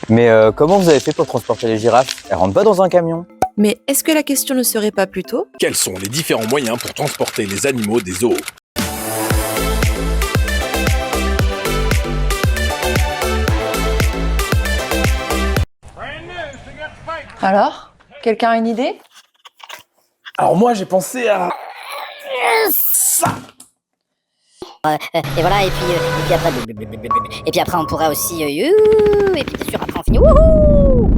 Mais comment vous avez fait pour transporter les girafes? Elles rentrent pas dans un camion? Mais est-ce que la question ne serait pas plutôt: Quels sont les différents moyens pour transporter les animaux des zoos? Alors, quelqu'un a une idée? Alors moi j'ai pensé à... Et voilà, et puis après on pourra aussi et puis bien sûr après on finit wouhou.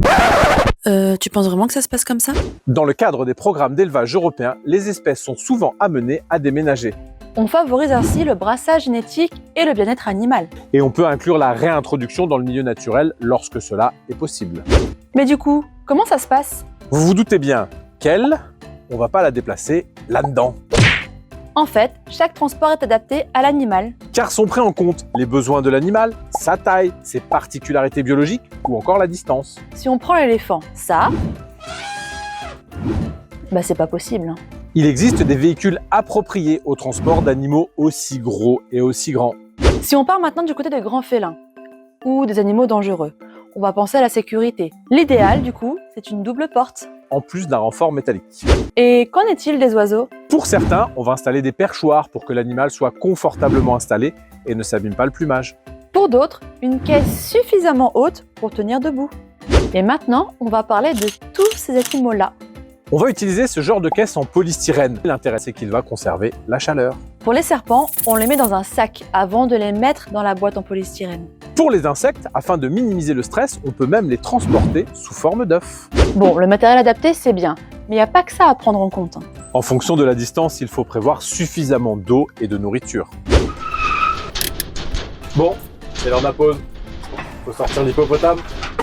Tu penses vraiment que ça se passe comme ça? Dans le cadre des programmes d'élevage européens, les espèces sont souvent amenées à déménager. On favorise ainsi le brassage génétique et le bien-être animal. Et on peut inclure la réintroduction dans le milieu naturel lorsque cela est possible. Mais du coup, comment ça se passe? Vous vous doutez bien qu'elle, on va pas la déplacer là-dedans. En fait, chaque transport est adapté à l'animal. Car sont pris en compte les besoins de l'animal, sa taille, ses particularités biologiques ou encore la distance. Si on prend l'éléphant, ça, c'est pas possible. Il existe des véhicules appropriés au transport d'animaux aussi gros et aussi grands. Si on part maintenant du côté des grands félins ou des animaux dangereux, on va penser à la sécurité. L'idéal, du coup, c'est une double porte. En plus d'un renfort métallique. Et qu'en est-il des oiseaux? Pour certains, on va installer des perchoirs pour que l'animal soit confortablement installé et ne s'abîme pas le plumage. Pour d'autres, une caisse suffisamment haute pour tenir debout. Et maintenant, on va parler de tous ces animaux-là. On va utiliser ce genre de caisse en polystyrène. L'intérêt, c'est qu'il va conserver la chaleur. Pour les serpents, on les met dans un sac avant de les mettre dans la boîte en polystyrène. Pour les insectes, afin de minimiser le stress, on peut même les transporter sous forme d'œufs. Bon, le matériel adapté, c'est bien, mais il n'y a pas que ça à prendre en compte. En fonction de la distance, il faut prévoir suffisamment d'eau et de nourriture. Bon, c'est l'heure de la pause. Faut sortir l'hippopotame.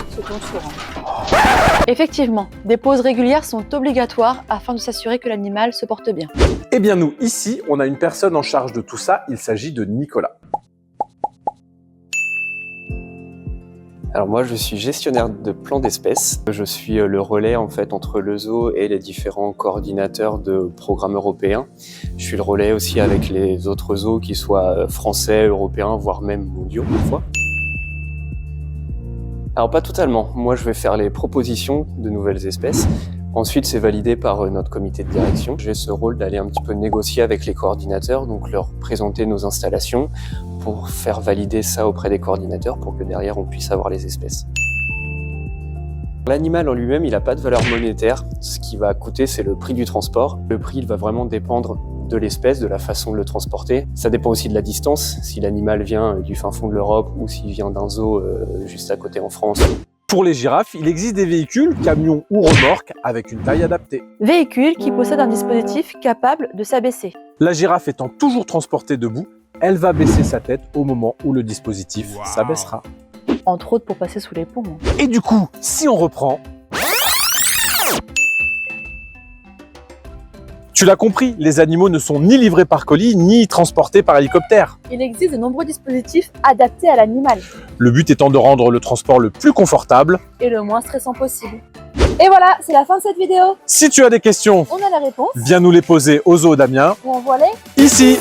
C'est ton tour. Effectivement, des pauses régulières sont obligatoires afin de s'assurer que l'animal se porte bien. Eh bien nous, ici, on a une personne en charge de tout ça. Il s'agit de Nicolas. Alors moi, je suis gestionnaire de plans d'espèces. Je suis le relais en fait entre le zoo et les différents coordinateurs de programmes européens. Je suis le relais aussi avec les autres zoos, qui soient français, européens, voire même mondiaux parfois. Alors pas totalement. Moi, je vais faire les propositions de nouvelles espèces. Ensuite, c'est validé par notre comité de direction. J'ai ce rôle d'aller un petit peu négocier avec les coordinateurs, donc leur présenter nos installations pour faire valider ça auprès des coordinateurs pour que derrière on puisse avoir les espèces. L'animal en lui-même, il n'a pas de valeur monétaire. Ce qui va coûter, c'est le prix du transport. Le prix, il va vraiment dépendre de l'espèce, de la façon de le transporter. Ça dépend aussi de la distance, si l'animal vient du fin fond de l'Europe ou s'il vient d'un zoo juste à côté en France. Pour les girafes, il existe des véhicules, camions ou remorques avec une taille adaptée. Véhicule qui possède un dispositif capable de s'abaisser. La girafe étant toujours transportée debout, elle va baisser sa tête au moment où le dispositif s'abaissera. Entre autres pour passer sous les ponts. Et du coup, si on reprend... Tu l'as compris, les animaux ne sont ni livrés par colis, ni transportés par hélicoptère. Il existe de nombreux dispositifs adaptés à l'animal. Le but étant de rendre le transport le plus confortable et le moins stressant possible. Et voilà, c'est la fin de cette vidéo. Si tu as des questions, on a la réponse. viens nous les poser au zoo d'Amiens. Ou on voit les ici.